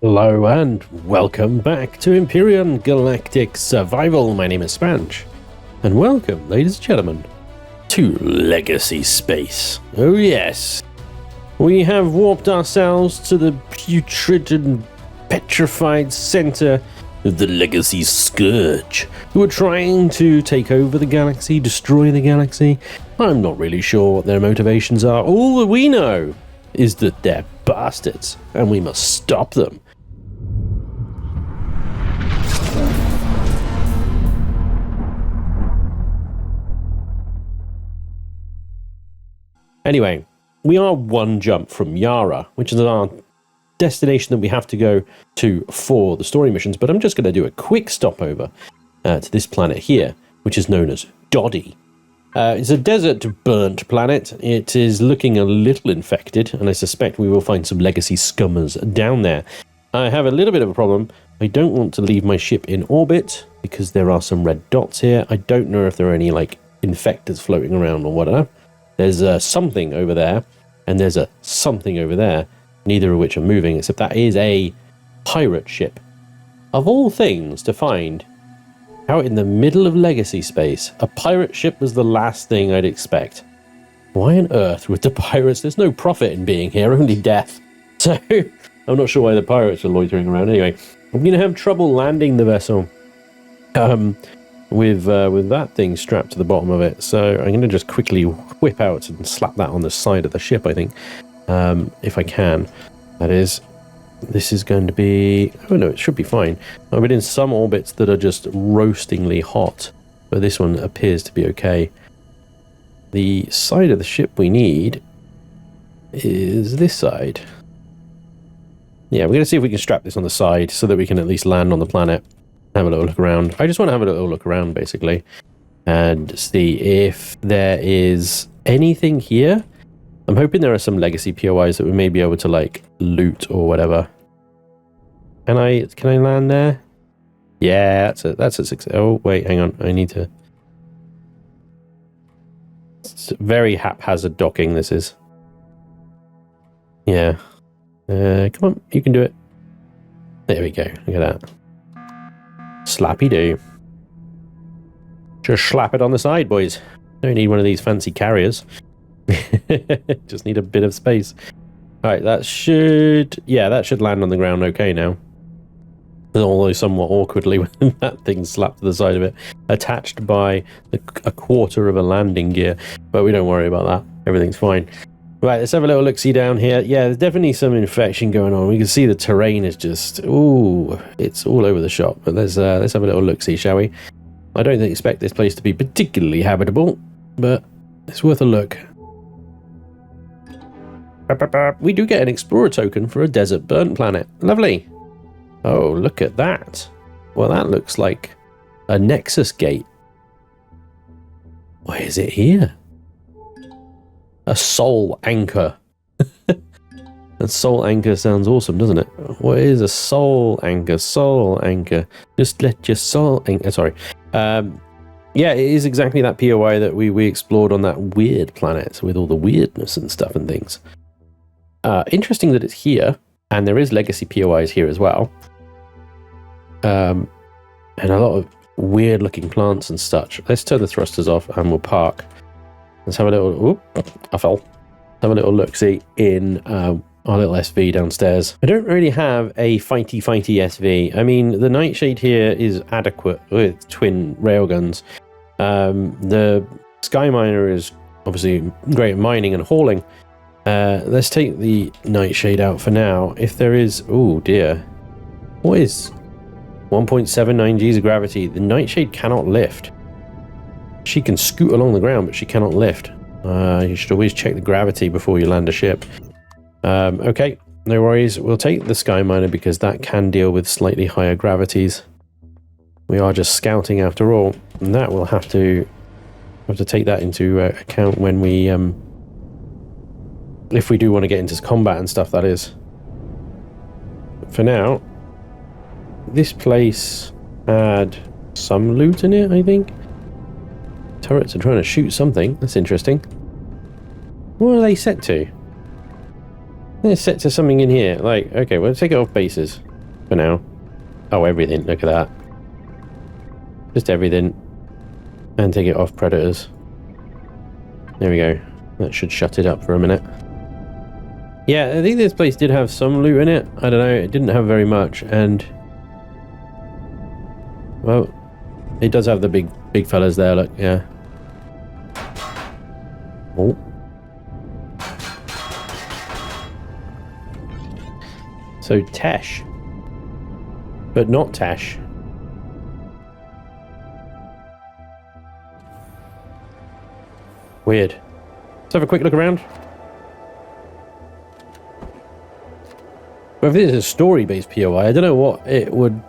Hello and welcome back to Empyrion Galactic Survival. My name is Spanj, and welcome, ladies and gentlemen, to Legacy Space. Oh yes, we have warped ourselves to the putrid and petrified center of the Legacy Scourge, who are trying to take over the galaxy, destroy the galaxy. I'm not really sure what their motivations are. All that we know is that they're bastards, and we must stop them. Anyway, we are one jump from Yara, which is our destination that we have to go to for the story missions, but I'm just going to do a quick stopover to this planet here, which is known as Doddy. It's a desert burnt planet. It is looking a little infected, and I suspect we will find some legacy scummers down there. I have a little bit of a problem. I don't want to leave my ship in orbit because there are some red dots here. I don't know if there are any like infectors floating around or whatever. There's something over there, and there's a something over there, neither of which are moving, except that is a pirate ship. Of all things to find out in the middle of legacy space, a pirate ship was the last thing I'd expect. Why on earth with the pirates? There's no profit in being here, only death. So I'm not sure why the pirates are loitering around. Anyway, I'm going to have trouble landing the vessel with that thing strapped to the bottom of it. So I'm going to just quickly whip out and slap that on the side of the ship, I think, if I can. That is, this is going to be... Oh no, it should be fine. I've been in some orbits that are just roastingly hot, but this one appears to be okay. The side of the ship we need is this side. Yeah, we're going to see if we can strap this on the side so that we can at least land on the planet. Have a little look around. I just want to have a little look around, basically, and see if there is anything here. I'm hoping there are some legacy POIs that we may be able to like loot or whatever. Can I land there? Yeah, that's a success. Oh wait, hang on. I need to. It's very haphazard docking. This is. Yeah. Come on, you can do it. There we go. Look at that. Slappy do. Just slap it on the side, boys. Don't need one of these fancy carriers. Just need a bit of space. Alright, that should land on the ground okay now. Although somewhat awkwardly when that thing slapped to the side of it, attached by a quarter of a landing gear. But we don't worry about that. Everything's fine. Right, let's have a little look-see down here. Yeah, there's definitely some infection going on. We can see the terrain is just... Ooh, it's all over the shop. But let's have a little look-see, shall we? I don't expect this place to be particularly habitable, but it's worth a look. We do get an explorer token for a desert burnt planet. Lovely. Oh, look at that. Well, that looks like a Nexus gate. Why is it here? A soul anchor. A soul anchor sounds awesome, doesn't it? What is a soul anchor? Soul anchor. Just let your soul anchor. Sorry. Yeah, it is exactly that POI that we explored on that weird planet with all the weirdness and stuff and things. Interesting that it's here, and there is legacy POIs here as well. And a lot of weird looking plants and such. Let's turn the thrusters off and we'll park. Let's have a little... Oop, I fell. Have a little look-see in our little SV downstairs. I don't really have a fighty SV. I mean, the Nightshade here is adequate with twin railguns. The Sky Miner is obviously great at mining and hauling. Let's take the Nightshade out for now. If there is... Oh, dear. What is 1.79 Gs of gravity? The Nightshade cannot lift. She can scoot along the ground, but she cannot lift. You should always check the gravity before you land a ship. Okay, no worries. We'll take the Sky Miner because that can deal with slightly higher gravities. We are just scouting after all, and that we'll have to take that into account when we, if we do want to get into combat and stuff. That is. For now, this place had some loot in it, I think. Turrets are trying to shoot something. That's interesting. What are they set to? They're set to something in here. Like, okay, we'll take it off bases. for now. Oh, everything. Look at that. Just everything. And take it off predators. There we go. That should shut it up for a minute. Yeah, I think this place did have some loot in it. I don't know. It didn't have very much. And... well, it does have the big fellas there. Look, yeah. Oh. So Tesh, but not Tash. Weird. Let's have a quick look around. Well, if this is a story-based POI, I don't know what it would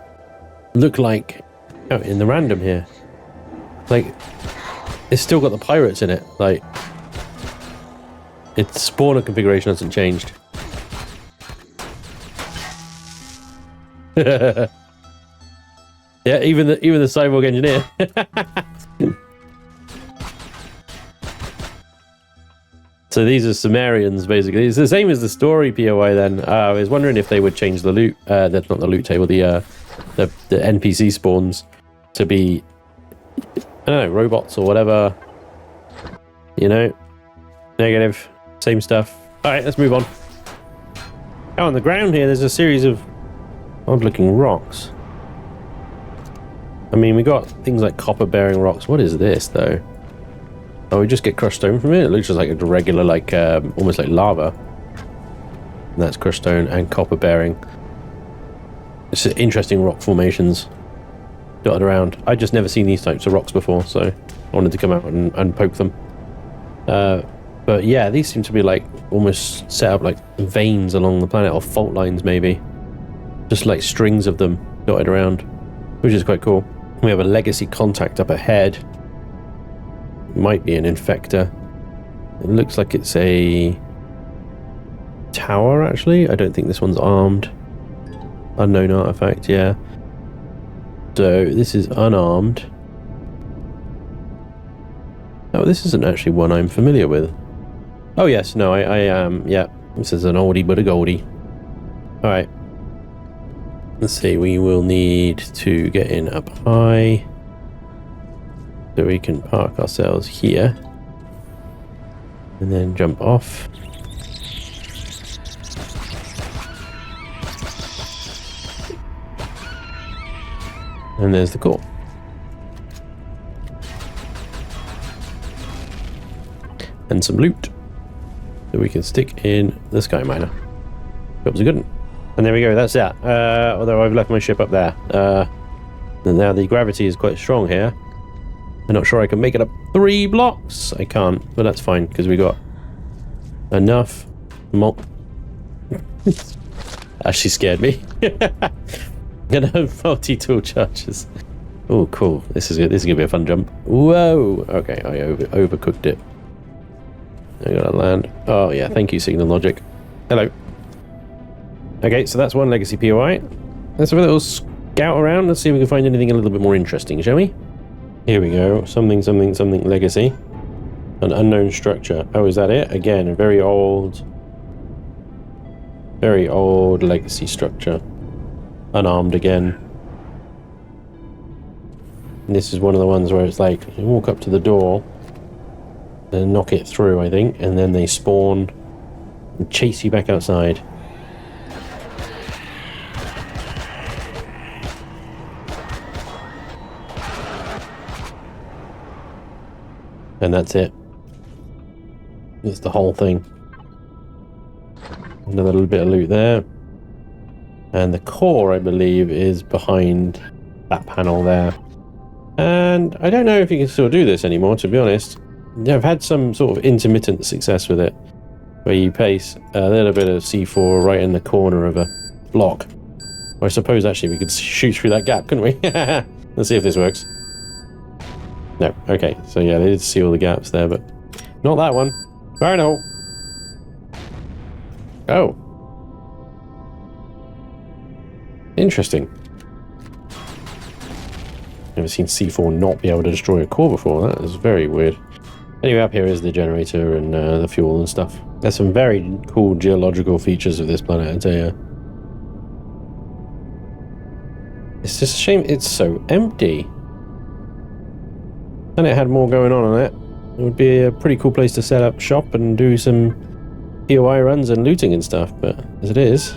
look like out in the random here. Like, it's still got the pirates in it. Like, its spawner configuration hasn't changed. Yeah, even the cyborg engineer. So these are Sumerians, basically. It's the same as the story POI. Then I was wondering if they would change the loot. That's not the loot table. The NPC spawns to be, I don't know, robots or whatever. You know, negative, same stuff. All right, let's move on. Oh, on the ground here, there's a series of odd-looking rocks. I mean, we got things like copper-bearing rocks. What is this, though? Oh, we just get crushed stone from it? It looks just like a regular, like, almost like lava. And that's crushed stone and copper-bearing. It's interesting rock formations dotted around. I've just never seen these types of rocks before, so I wanted to come out and poke them. But yeah, these seem to be, like, almost set up like veins along the planet, or fault lines, maybe. Just like strings of them dotted around, which is quite cool. We have a legacy contact up ahead. Might be an infector. It looks like it's a tower, actually. I don't think this one's armed. Unknown artifact, yeah. So this is unarmed. Oh, this isn't actually one I'm familiar with. Oh yes, no, I am. Yeah, this is an oldie but a goldie. All right. Let's see, we will need to get in up high. So we can park ourselves here. And then jump off. And there's the core. And some loot that we can stick in the sky miner. That was a good one. And there we go, that's that. Although I've left my ship up there. And now the gravity is quite strong here. I'm not sure I can make it up 3 blocks. I can't, but that's fine because we got enough. Actually scared me. Gonna have multi-tool charges. Oh, cool. This is gonna be a fun jump. Whoa. Okay, I overcooked it. I gotta land. Oh yeah, thank you, Signal Logic. Hello. Okay, so that's one legacy POI. Let's have a little scout around. Let's see if we can find anything a little bit more interesting, shall we? Here we go. Something legacy. An unknown structure. Oh, is that it? Again, a very old legacy structure. Unarmed again. And this is one of the ones where it's like, you walk up to the door, then knock it through, I think, and then they spawn and chase you back outside. And that's it. That's the whole thing. Another little bit of loot there. And the core, I believe, is behind that panel there. And I don't know if you can still do this anymore, to be honest. I've had some sort of intermittent success with it, where you place a little bit of C4 right in the corner of a block. Or I suppose, actually, we could shoot through that gap, couldn't we? Let's see if this works. No. Okay, so yeah, they did see all the gaps there, but not that one. I know. Oh. Interesting. Never seen C4 not be able to destroy a core before. That is very weird. Anyway, up here is the generator and the fuel and stuff. There's some very cool geological features of this planet, I tell you. It's just a shame it's so empty. And it had more going on it. It would be a pretty cool place to set up shop and do some POI runs and looting and stuff, but as it is,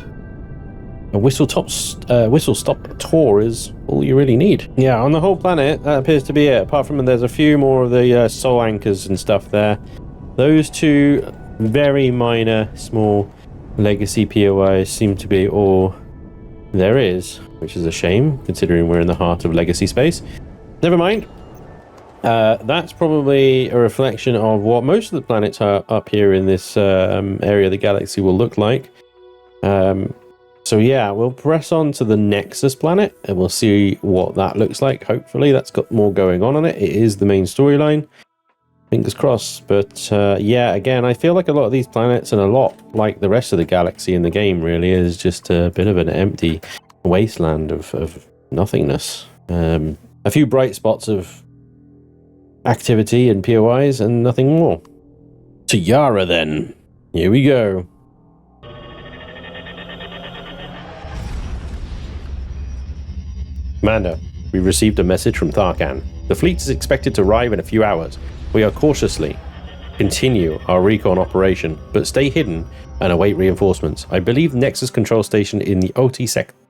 a whistle-stop tour is all you really need. Yeah, on the whole planet, that appears to be it. Apart from there's a few more of the soul anchors and stuff there. Those two very minor, small legacy POIs seem to be all there is, which is a shame, considering we're in the heart of legacy space. Never mind. That's probably a reflection of what most of the planets are up here in this area of the galaxy will look like. So yeah, we'll press on to the Nexus planet and we'll see what that looks like. Hopefully that's got more going on it. It is the main storyline. Fingers crossed. But yeah, again, I feel like a lot of these planets, and a lot like the rest of the galaxy in the game, really is just a bit of an empty wasteland of nothingness. A few bright spots of activity and POIs and nothing more. To Yara then. Here we go. Commander, we received a message from Tharkan. The fleet is expected to arrive in a few hours. We are cautiously continue our recon operation, but stay hidden and await reinforcements. I believe the Nexus control station in the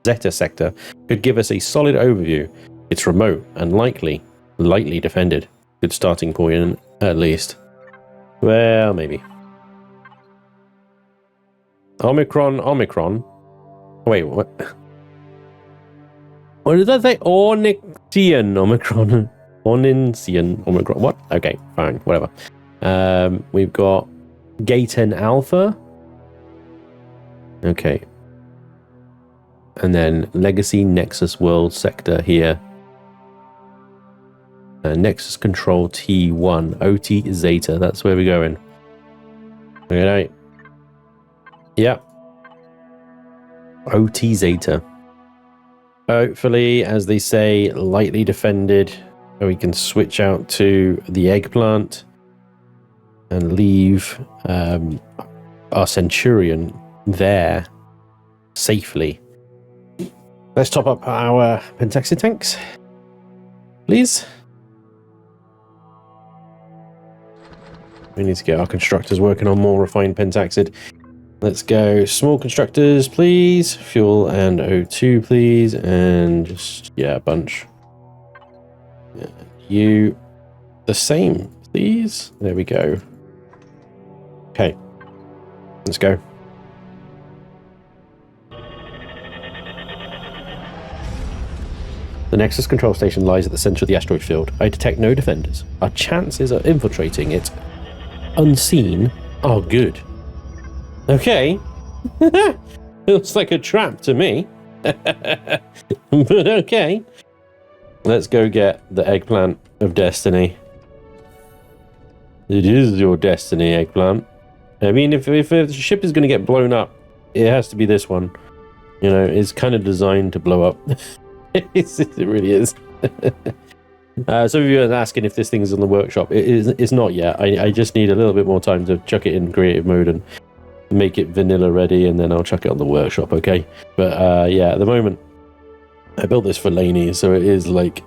Zeta sector could give us a solid overview. It's remote and lightly defended. Good starting point, at least. Well, maybe. Omicron. Wait, what? What did I say? Onyxian Omicron. Onyxian Omicron. What? Okay, fine, whatever. We've got Gaten Alpha. Okay. And then Legacy Nexus World Sector here. Nexus Control T1. OT Zeta. That's where we're going. Okay. Yep. OT Zeta. Hopefully, as they say, lightly defended. We can switch out to the eggplant and leave our Centurion there safely. Let's top up our Pentaxid tanks, please. We need to get our constructors working on more refined Pentaxid. Let's go small constructors, please. Fuel and O2, please. And just, yeah, a bunch. You the same, please. There we go. Okay. Let's go. The Nexus control station lies at the center of the asteroid field. I detect no defenders. Our chances of infiltrating it unseen are good. Okay. Looks like a trap to me. But okay. Let's go get the eggplant of destiny. It is your destiny, eggplant. I mean, if the ship is going to get blown up, it has to be this one. You know, it's kind of designed to blow up. It really is. Some of you are asking if this thing is in the workshop. It's not yet. I just need a little bit more time to chuck it in creative mode and make it vanilla ready, and then I'll chuck it on the workshop, okay? But yeah, at the moment, I built this for Laney, so it is like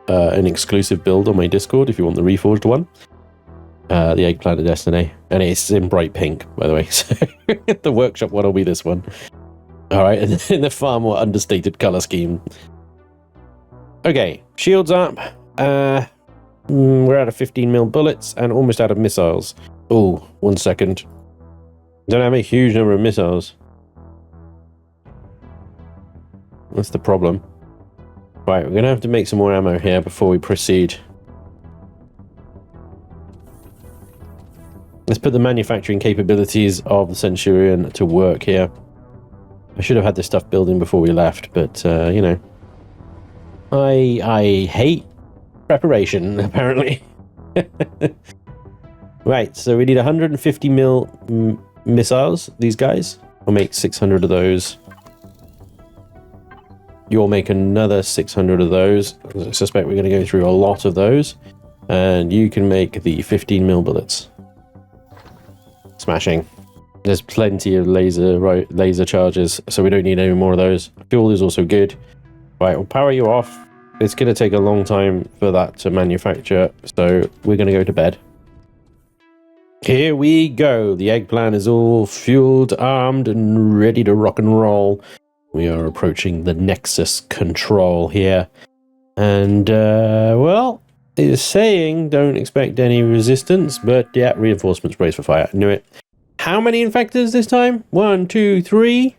an exclusive build on my Discord if you want the reforged one. The Eggplant of Destiny. And it's in bright pink, by the way. So the workshop one will be this one. Alright, and in the far more understated color scheme. Okay, shields up. We're out of 15mm bullets and almost out of missiles. Oh, 1 second. Don't have a huge number of missiles. That's the problem. Right, we're going to have to make some more ammo here before we proceed. Let's put the manufacturing capabilities of the Centurion to work here. I should have had this stuff building before we left, but, you know. I hate preparation, apparently. Right, so we need 150mm missiles, these guys. I'll make 600 of those. You'll make another 600 of those. I suspect we're going to go through a lot of those. And you can make the 15mm bullets. Smashing. There's plenty of laser charges, so we don't need any more of those. Fuel is also good. Right, we'll power you off. It's going to take a long time for that to manufacture, so we're going to go to bed. Here we go. The eggplant is all fueled, armed, and ready to rock and roll. We are approaching the Nexus control here. And, well, it's saying don't expect any resistance, but yeah, reinforcements brace for fire. I knew it. How many infectors this time? 1, 2, 3,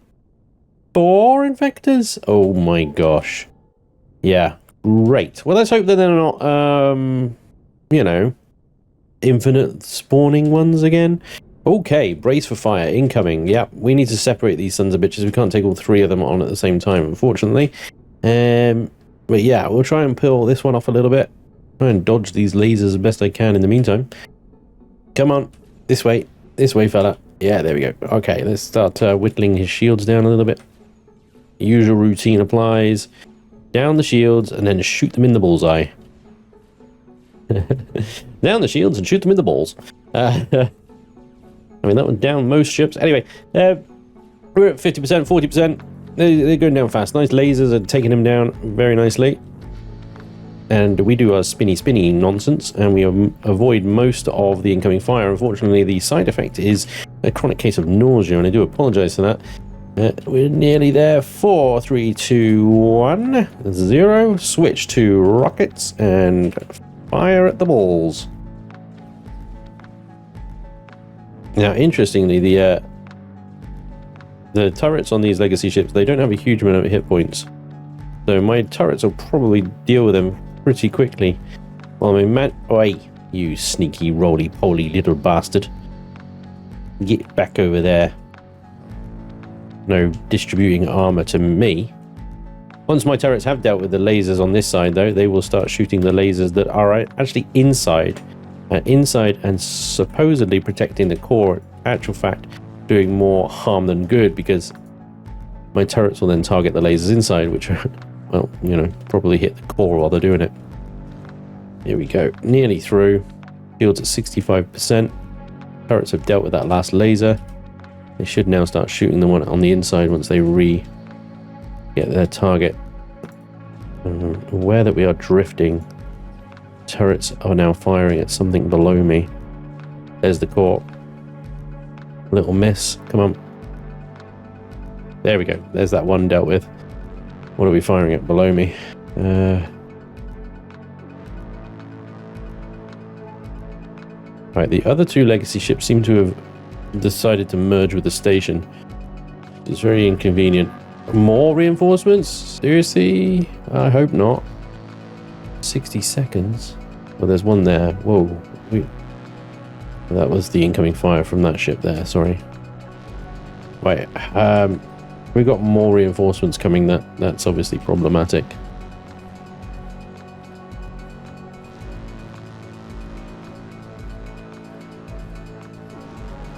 4 infectors? Oh my gosh. Yeah, great. Well, let's hope that they're not, you know, infinite spawning ones again. Okay, brace for fire, incoming. Yep, we need to separate these sons of bitches. We can't take all 3 of them on at the same time, unfortunately. But yeah, we'll try and peel this one off a little bit. Try and dodge these lasers as best I can in the meantime. Come on, this way, fella. Yeah, there we go. Okay, let's start whittling his shields down a little bit. Usual routine applies. Down the shields and then shoot them in the bullseye. Down the shields and shoot them in the balls. I mean, that went down most ships. Anyway, we're at 50%, 40%. They're going down fast. Nice lasers are taking them down very nicely. And we do our spinny nonsense, and we avoid most of the incoming fire. Unfortunately, the side effect is a chronic case of nausea, and I do apologize for that. We're nearly there. 4, 3, 2, 1, 0. Switch to rockets and fire at the balls. Now, interestingly, the turrets on these legacy ships, they don't have a huge amount of hit points. So my turrets will probably deal with them pretty quickly. Well, I mean, man, oi, you sneaky roly-poly little bastard. Get back over there. No distributing armor to me. Once my turrets have dealt with the lasers on this side, though, they will start shooting the lasers that are actually inside and supposedly protecting the core. Actual fact, doing more harm than good, because my turrets will then target the lasers inside, which are, well, you know, probably hit the core while they're doing it. Here we go, nearly through. Shields at 65%. Turrets have dealt with that last laser. They should now start shooting the one on the inside once they get their target. I'm aware that we are drifting. Turrets are now firing at something below me. There's the core. Little miss. Come on. There we go. There's that one dealt with. What are we firing at below me? Right, the other 2 legacy ships seem to have decided to merge with the station. It's very inconvenient. More reinforcements? Seriously? I hope not. 60 seconds. Well, there's one there. Whoa. That was the incoming fire from that ship there. Sorry. Right. We got more reinforcements coming. That's obviously problematic.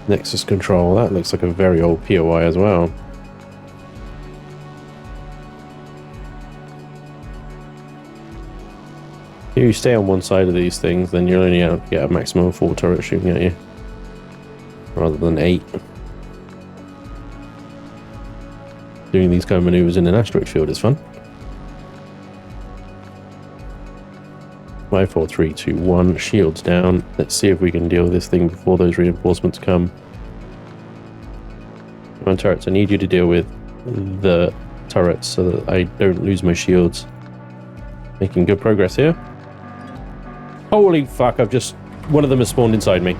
Nexus control. That looks like a very old POI as well. If you stay on one side of these things, then you'll only get a maximum of 4 turrets shooting at you, rather than 8. Doing these kind of maneuvers in an asteroid field is fun. 5, 4, 3, 2, 1. Shields down. Let's see if we can deal with this thing before those reinforcements come. Come on, turrets. I need you to deal with the turrets so that I don't lose my shields. Making good progress here. Holy fuck, one of them has spawned inside me.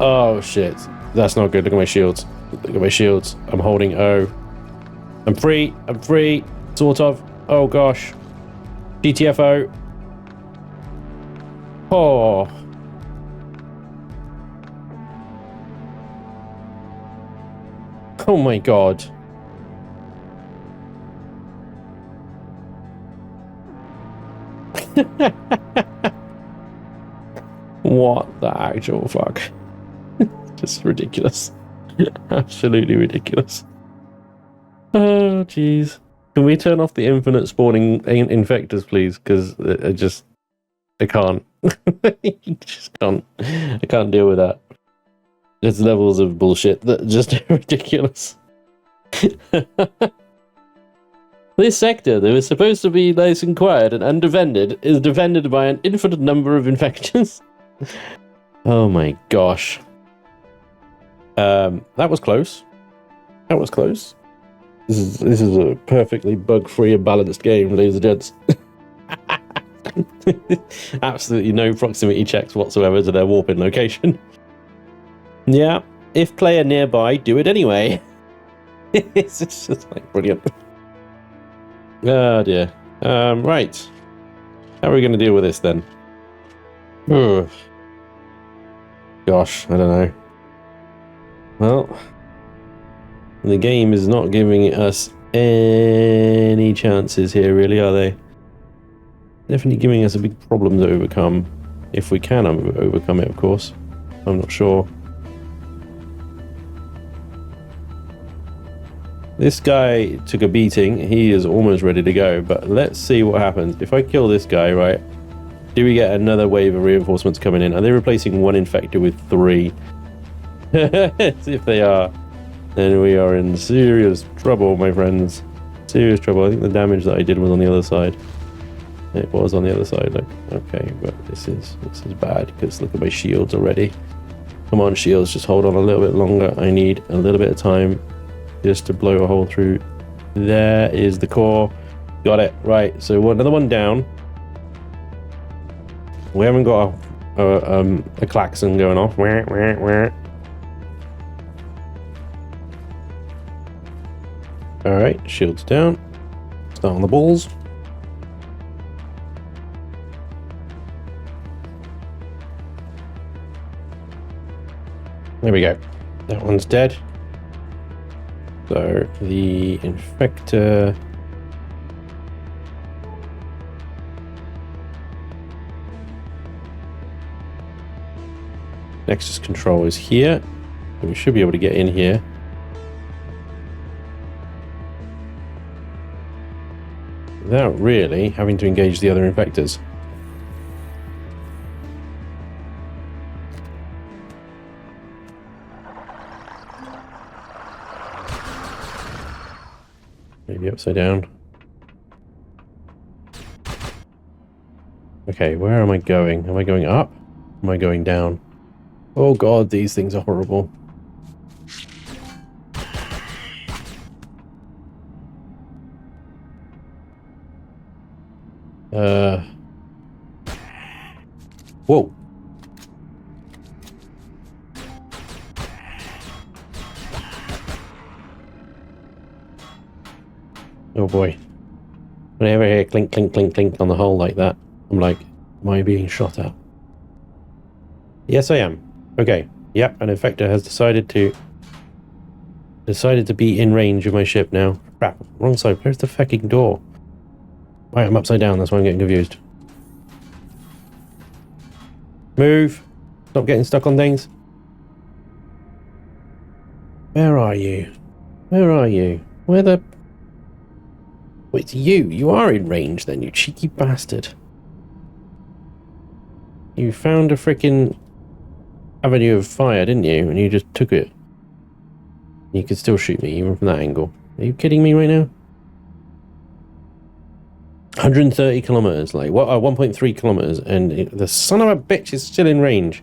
Oh shit. That's not good. Look at my shields. Look at my shields. I'm holding O. I'm free. Sort of. Oh gosh. GTFO. Oh. Oh my god. What the actual fuck? Just ridiculous. Absolutely ridiculous. Oh jeez. Can we turn off the infinite spawning infectors, please? Because I can't. Just can't. I can't deal with that. There's levels of bullshit that are just ridiculous. This sector that was supposed to be nice and quiet and undefended is defended by an infinite number of infections. Oh my gosh. That was close. That was close. This is a perfectly bug-free and balanced game, ladies and gents. Absolutely no proximity checks whatsoever to their warp-in location. Yeah, if player nearby, do it anyway. It's just like brilliant. Oh dear. Right. How are we going to deal with this then? Ugh. Gosh, I don't know. Well, the game is not giving us any chances here, really, are they? Definitely giving us a big problem to overcome. If we can overcome it, of course. I'm not sure. This guy took a beating. He is almost ready to go, but let's see what happens. If I kill this guy, right, do we get another wave of reinforcements coming in? Are they replacing one infector with 3? If they are, then we are in serious trouble, my friends. Serious trouble. I think the damage that I did was on the other side. It was on the other side. Like, okay, but this is bad because look at my shields already. Come on, shields, just hold on a little bit longer. I need a little bit of time just to blow a hole through. There is the core. Got it. Right, so another one down. We haven't got a klaxon going off. Alright, shields down. Start on the balls. There we go. That one's dead. So the infector. Nexus control is here. We should be able to get in here. Without really having to engage the other infectors. Maybe upside down. Okay, where am I going? Am I going up? Am I going down? Oh god, these things are horrible. Whoa. Oh boy. Whenever I hear clink, clink, clink, clink on the hull like that, I'm like, am I being shot at? Yes, I am. Okay. Yep, an infector has decided to be in range of my ship now. Crap. Wrong side. Where's the fucking door? Right, I'm upside down. That's why I'm getting confused. Move. Stop getting stuck on things. Where are you? Where are you? Where the... Wait, it's you. You are in range then, you cheeky bastard. You found a freaking avenue of fire, didn't you? And you just took it. You could still shoot me, even from that angle. Are you kidding me right now? 130 kilometers, like, what? 1.3 kilometers, and the son of a bitch is still in range.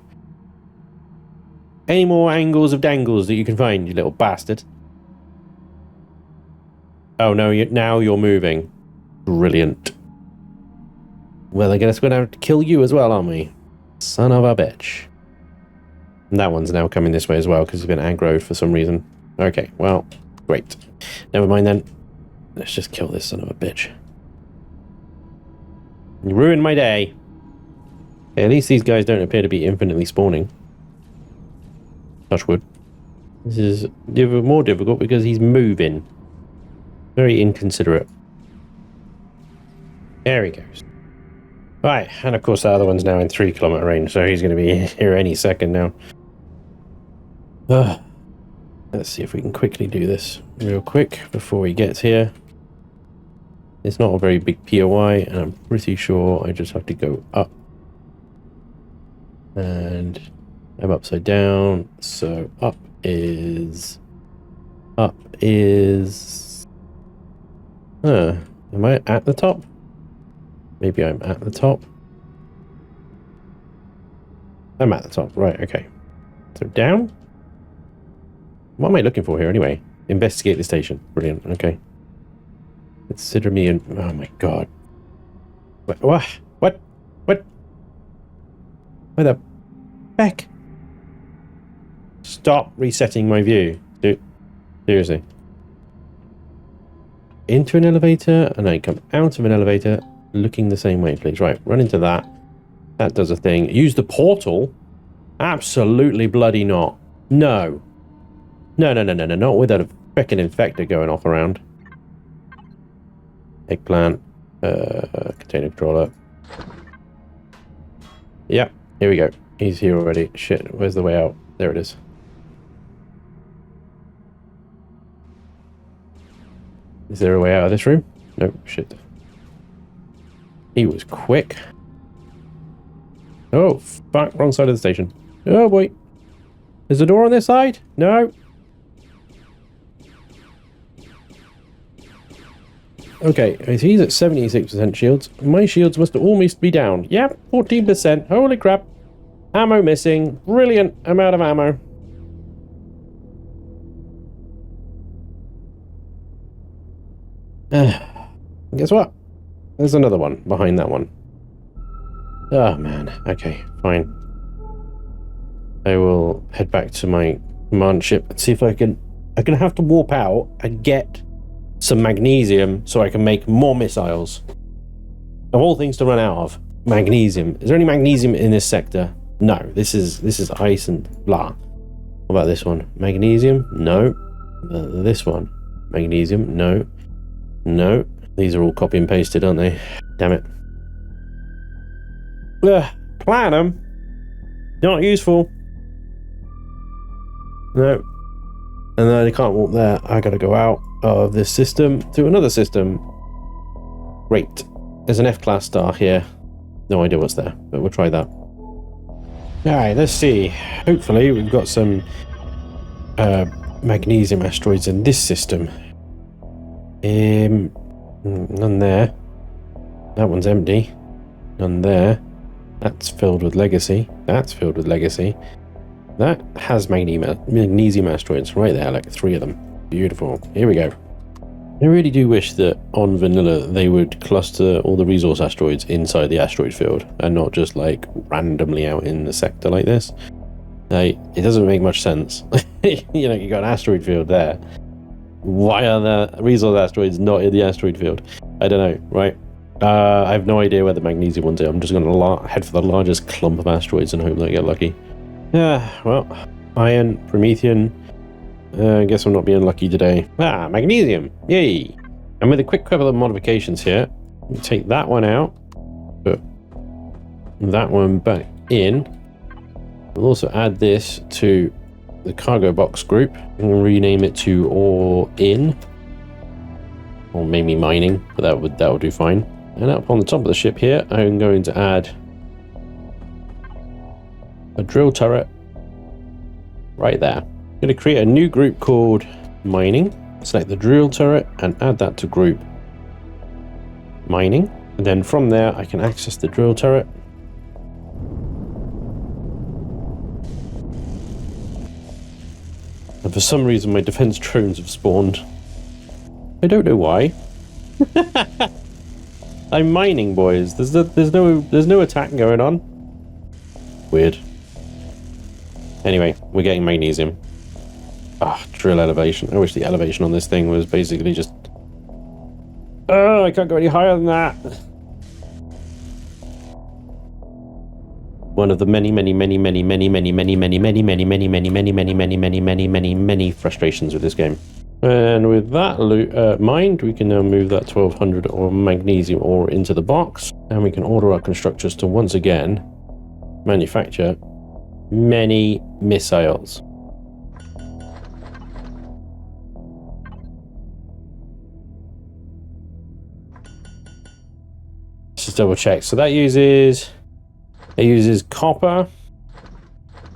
Any more angles of dangles that you can find, you little bastard? Oh no, now you're moving. Brilliant. Well, I guess we're going to have to kill you as well, aren't we? Son of a bitch. And that one's now coming this way as well, because it's been aggroed for some reason. Okay, well, great. Never mind then. Let's just kill this son of a bitch. You ruined my day. Okay, at least these guys don't appear to be infinitely spawning. Touch wood. This is more difficult because he's moving. Very inconsiderate. There he goes. Right, and of course the other one's now in 3 kilometer range, so he's going to be here any second now. Let's see if we can quickly do this real quick before he gets here. It's not a very big POI, and I'm pretty sure I just have to go up. And I'm upside down, so up is... Am I at the top? Maybe I'm at the top. I'm at the top. Right, okay. So down? What am I looking for here anyway? Investigate the station. Brilliant. Okay. Consider me in... Oh my god. What? What? What? Where the heck? Stop resetting my view. Dude. Seriously. Into an elevator and then come out of an elevator looking the same way, please. Right, run into that. That does a thing. Use the portal? Absolutely bloody not. No. No, no, no, no, no. Not with a frickin' infector going off around. Eggplant. Container controller. Yep, here we go. He's here already. Shit, where's the way out? There it is. Is there a way out of this room? No, shit. He was quick. Oh, fuck, wrong side of the station. Oh boy. Is the door on this side? No. Okay, he's at 76% shields. My shields must almost be down. Yep, 14%. Holy crap. Ammo missing. Brilliant amount of ammo. Guess what? There's another one behind that one. Oh man. Okay, fine. I will head back to my command ship and see if I can... I'm going to have to warp out and get some magnesium so I can make more missiles. Of all things to run out of, magnesium. Is there any magnesium in this sector? No. This is ice and blah. What about this one? Magnesium? No. This one? Magnesium? No. No. These are all copy and pasted, aren't they? Damn it. Platinum? Not useful. No. And then I can't walk there. I gotta go out of this system to another system. Great. There's an F-class star here. No idea what's there, but we'll try that. Alright, let's see. Hopefully we've got some magnesium asteroids in this system. None there. That one's empty. None there. That's filled with legacy. That's filled with legacy. That has magnesium asteroids right there, like 3 of them. Beautiful. Here we go. I really do wish that on vanilla they would cluster all the resource asteroids inside the asteroid field and not just like randomly out in the sector like this. Like, it doesn't make much sense. You know, you got an asteroid field there. Why are the resource asteroids not in the asteroid field? I don't know, right? I have no idea where the magnesium ones are. I'm just going to head for the largest clump of asteroids and hope that I get lucky. Yeah, well, iron, Promethean. I guess I'm not being lucky today. Ah, magnesium! Yay! And with a quick couple of modifications here, we take that one out, put that one back in. We'll also add this to the cargo box group and rename it to Ore In, or maybe mining, but that would do fine. And up on the top of the ship here, I'm going to add a drill turret right there. I'm going to create a new group called Mining. Select the drill turret and add that to group Mining. And then from there, I can access the drill turret. And for some reason, my defense drones have spawned. I don't know why. I'm mining, boys. There's no attack going on. Weird. Anyway, we're getting magnesium. Ah, drill elevation. I wish the elevation on this thing was basically just... Oh, I can't go any higher than that. One of the many frustrations with this game. And with that mined, we can now move that 1200 or magnesium ore into the box, and we can order our constructors to once again manufacture many missiles. Let's just double check. So that uses copper,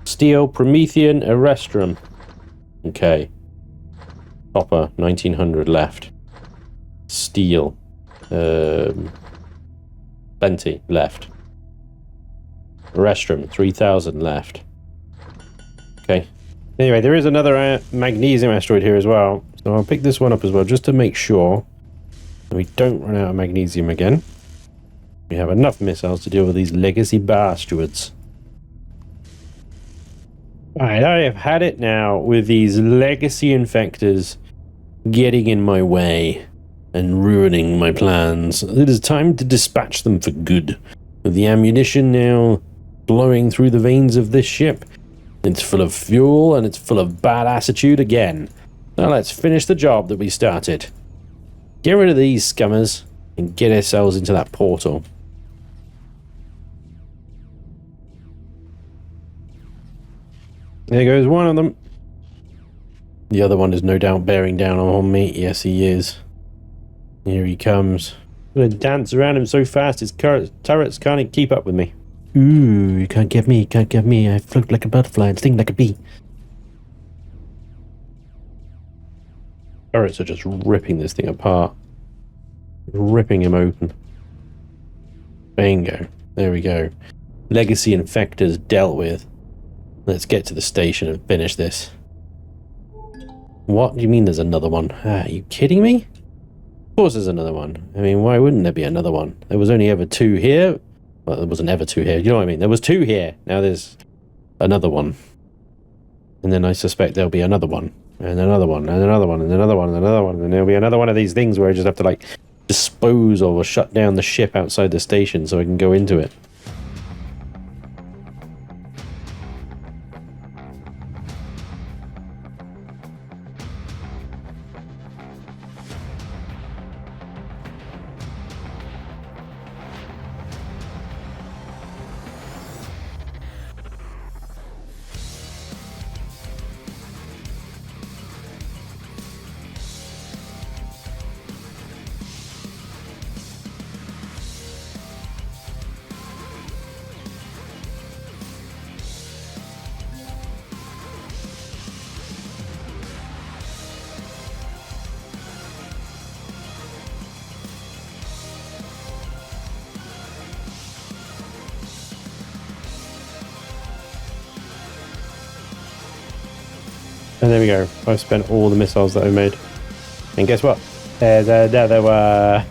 steel, Promethean, Erestrum. Okay. Copper, 1900 left. Steel. Plenty left. Restroom, 3,000 left. Okay. Anyway, there is another magnesium asteroid here as well. So I'll pick this one up as well, just to make sure that we don't run out of magnesium again. We have enough missiles to deal with these legacy bastards. Alright, I have had it now with these legacy infectors getting in my way and ruining my plans. It is time to dispatch them for good. With the ammunition now flowing through the veins of this ship, it's full of fuel and it's full of badassitude again. Now let's finish the job that we started. Get rid of these scummers and get ourselves into that portal. There goes one of them. The other one is no doubt bearing down on me. Yes, he is. Here he comes. I'm gonna dance around him so fast his turrets can't keep up with me. Ooh, you can't get me, you can't get me. I float like a butterfly and sting like a bee. Turrets are just ripping this thing apart. Ripping him open. Bingo. There we go. Legacy infectors dealt with. Let's get to the station and finish this. What do you mean there's another one? Are you kidding me? Of course there's another one. I mean, why wouldn't there be another one? There was only ever 2 here. Well, there wasn't ever 2 here. You know what I mean? There was 2 here. Now there's another one. And then I suspect there'll be another one. And another one. And another one. And another one. And another one. And there'll be another one of these things where I just have to, like, dispose of or shut down the ship outside the station so I can go into it. And there we go. I've spent all the missiles that I made. And guess what? There's another one.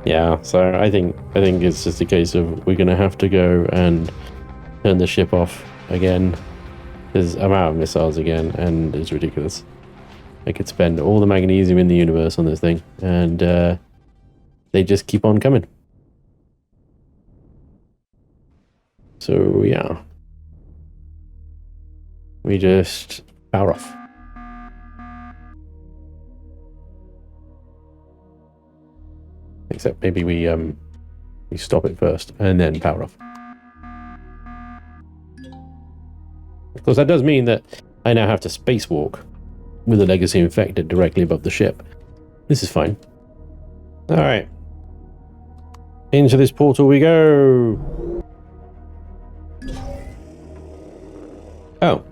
Yeah, so I think it's just a case of we're gonna have to go and turn the ship off again. Because I'm out of missiles again, and it's ridiculous. I could spend all the magnesium in the universe on this thing, and they just keep on coming. So yeah. We just power off. Except maybe we stop it first and then power off. Of course, that does mean that I now have to spacewalk with the legacy infected directly above the ship. This is fine. All right. Into this portal we go. Oh.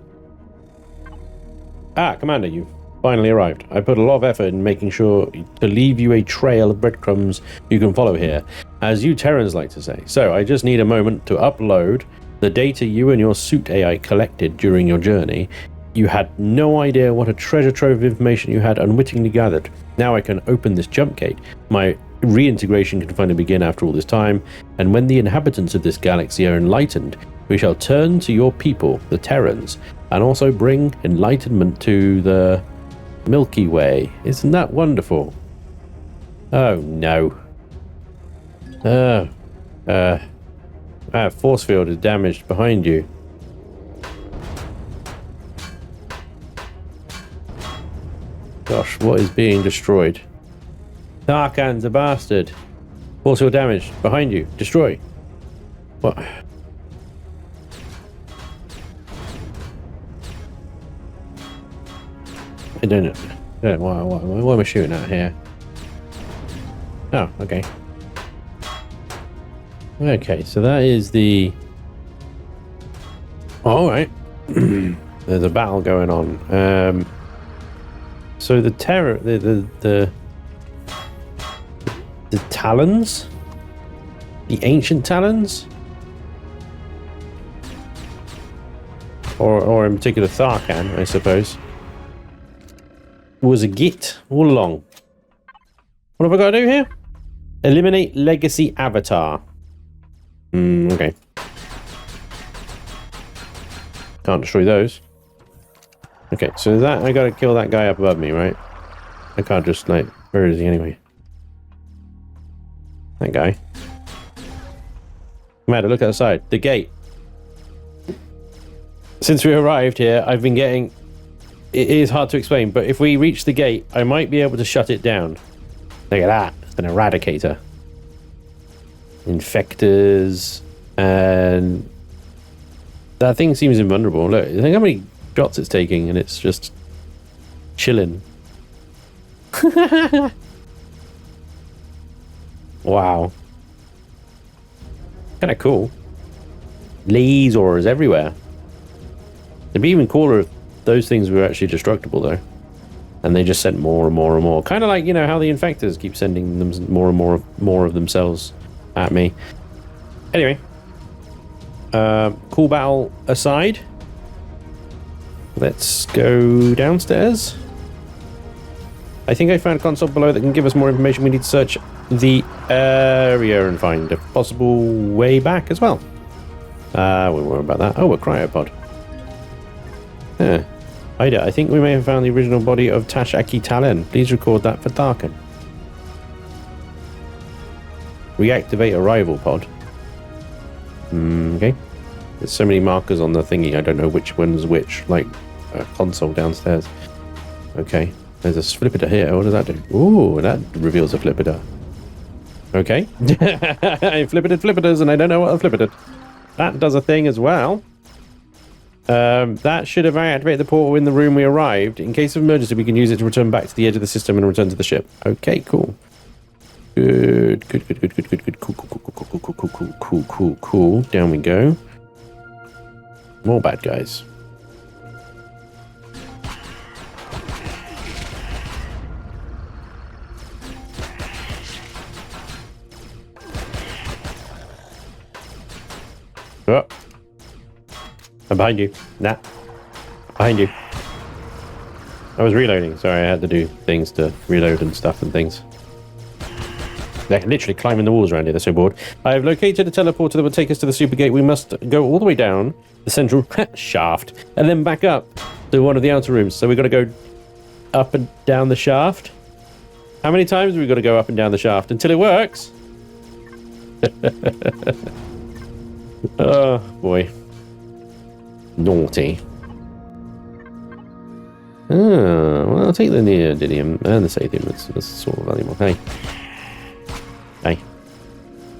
Ah, Commander, you've finally arrived. I put a lot of effort in making sure to leave you a trail of breadcrumbs you can follow here, as you Terrans like to say. So I just need a moment to upload the data you and your suit AI collected during your journey. You had no idea what a treasure trove of information you had unwittingly gathered. Now I can open this jump gate. My reintegration can finally begin after all this time, and when the inhabitants of this galaxy are enlightened, we shall turn to your people, the Terrans, and also bring enlightenment to the Milky Way. Isn't that wonderful? Oh no. Force field is damaged behind you. Gosh, what is being destroyed? Tarkan's a bastard. Force field damaged behind you. Destroy. What? I don't know. What am I shooting at here? Oh, okay. Okay, so that is the... Oh, all right. There's a battle going on. So the terror... The The Talons? The ancient Talons? Or in particular Tharkan, I suppose. Was a git all along. What have I got to do here? Eliminate legacy avatar. Okay. Can't destroy those. Okay, so that I gotta kill that guy up above me, right? I can't just, like, where is he anyway? That guy. Matter, look outside. The gate. Since we arrived here, I've been getting... It is hard to explain, but if we reach the gate, I might be able to shut it down. Look at that. It's an eradicator. Infectors. And... That thing seems invulnerable. Look, think how many shots it's taking, and it's just... chilling. Wow. Kind of cool. Lasers everywhere. It'd be even cooler if those things were actually destructible, though. And they just sent more and more and more. Kind of like, you know, how the infectors keep sending them more and more of themselves at me. Anyway. Cool battle aside. Let's go downstairs. I think I found a console below that can give us more information. We need to search the area and find a possible way back as well. We won't worry about that. Oh, a cryopod. Yeah. Ida, I think we may have found the original body of Tash-Aki Talen. Please record that for Tarkin. Reactivate arrival pod. Okay. There's so many markers on the thingy, I don't know which one's which. Like a console downstairs. Okay. There's a flipper here. What does that do? Ooh, that reveals a flipper. Okay. I flippers and I don't know what a flipper did. That does a thing as well. That should have activated the portal in the room we arrived. In case of emergency, we can use it to return back to the edge of the system and return to the ship. Okay, cool. Good. Cool. Down we go. More bad guys. Oh. I'm behind you. Nah. Behind you. I was reloading. Sorry, I had to do things to reload and stuff and things. They're literally climbing the walls around here. They're so bored. I have located a teleporter that will take us to the supergate. We must go all the way down the central shaft and then back up to one of the outer rooms. So we've got to go up and down the shaft. How many times have we got to go up and down the shaft until it works? Oh, boy. Naughty. Well, I'll take the neodymium and the sathium. That's sort of valuable. Hey.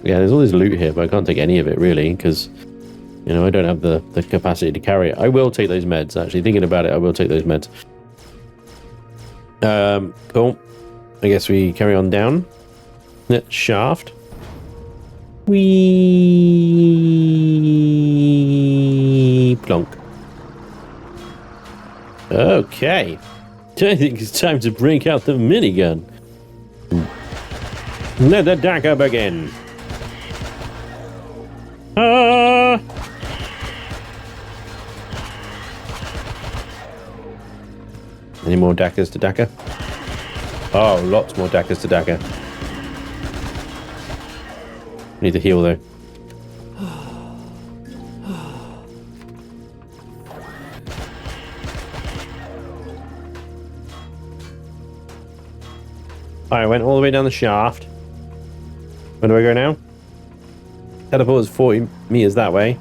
Yeah, there's all this loot here, but I can't take any of it, really, because, you know, I don't have the capacity to carry it. I will take those meds, actually. Thinking about it, I will take those meds. Cool. I guess we carry on down. That shaft. Wee plonk. Okay. I think it's time to break out the minigun. Let the dagger begin. Ah! Any more daggers to dagger? Oh, lots more daggers to dagger. Need to heal though. Alright, went all the way down the shaft. Where do I go now? Teleport is 40 meters that way.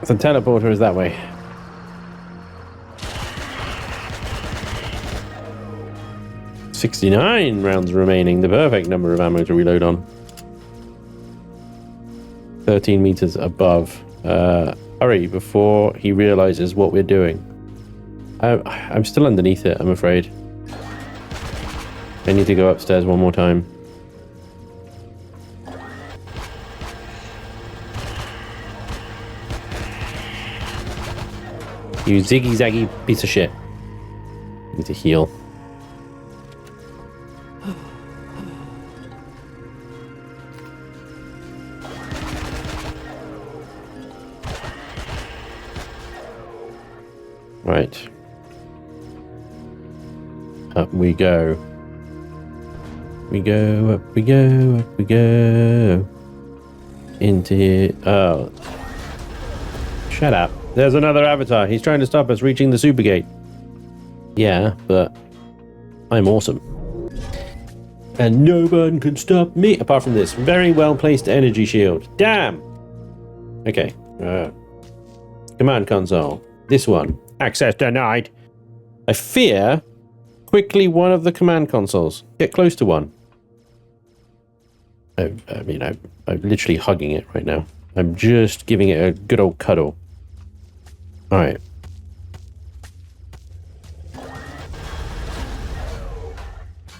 So teleporter is that way. $69 rounds remaining, the perfect number of ammo to reload on. 13 meters above. Hurry before he realizes what we're doing. I'm still underneath it, I'm afraid. I need to go upstairs one more time. You ziggy zaggy piece of shit. Need to heal. Right. Up we go. We go, up we go, up we go. Into here. Oh. Shut up. There's another avatar. He's trying to stop us reaching the supergate. Yeah, but I'm awesome. And no one can stop me. Apart from this very well placed energy shield. Damn! Okay. Command console. This one. Access denied. I fear quickly one of the command consoles. Get close to one. I'm literally hugging it right now. I'm just giving it a good old cuddle. Alright.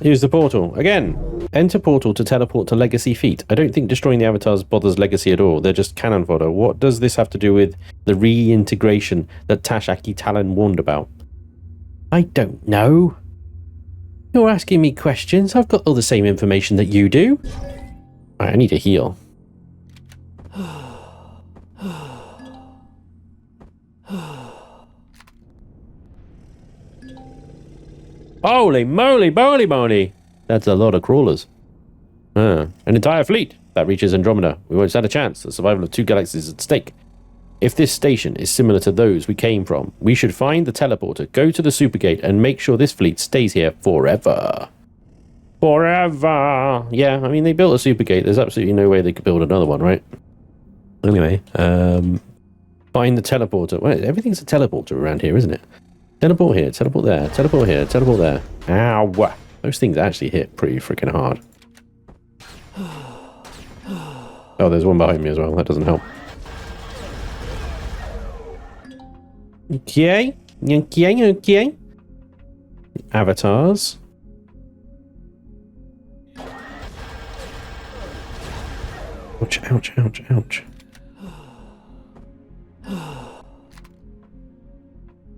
Use the portal. Again. Enter portal to teleport to legacy feat. I don't think destroying the avatars bothers legacy at all. They're just cannon fodder. What does this have to do with the reintegration that Tashaki Talon warned about? I don't know. You're asking me questions. I've got all the same information that you do. Right, I need to heal. Holy moly, moly, moly! That's a lot of crawlers. An entire fleet that reaches Andromeda. We won't stand a chance. The survival of 2 galaxies is at stake. If this station is similar to those we came from, we should find the teleporter, go to the supergate, and make sure this fleet stays here forever. Forever! Yeah, I mean, they built a supergate. There's absolutely no way they could build another one, right? Anyway, find the teleporter. Well, everything's a teleporter around here, isn't it? Teleport here, teleport there, teleport here, teleport there. Ow! Those things actually hit pretty freaking hard. Oh, there's one behind me as well. That doesn't help. Okay. Okay, okay. Avatars. Ouch, ouch, ouch, ouch.